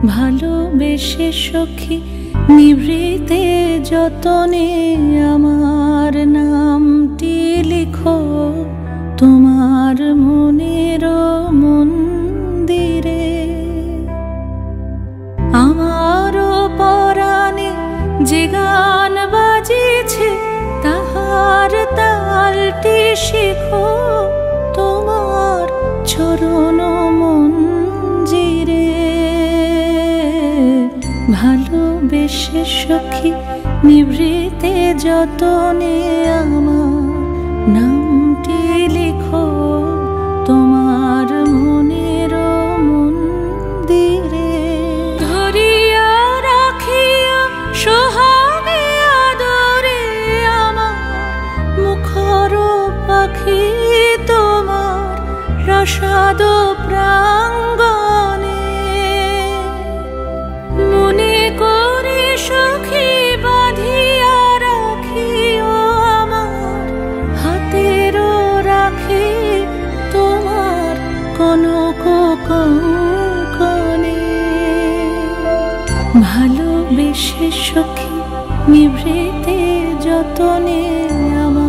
ভালোবেসে সখী নিভৃতে যতনে আমার নামটি লিখো তোমার মনের মন্দিরে। আমারও পরাণে যে গান বাজিছে তাহার তালটি শিখো তোমার চরণ মঞ্জিরে। ভালোবেসে সখী নিভৃতে যতনে আমার নামটি লিখো তোমার মনের মন্দিরে। ধরিয়া রাখিয়া সোহাগে আদরে আমার মুখর পাখি তোমার রসাদ প্রাঙ্গণে। মনে করে সখী বাঁধিয়া রাখিও আমার হাতের রাখি তোমার কনক কঙ্কণে। ভালোবেসে সখী নিভৃতে যতনে আমার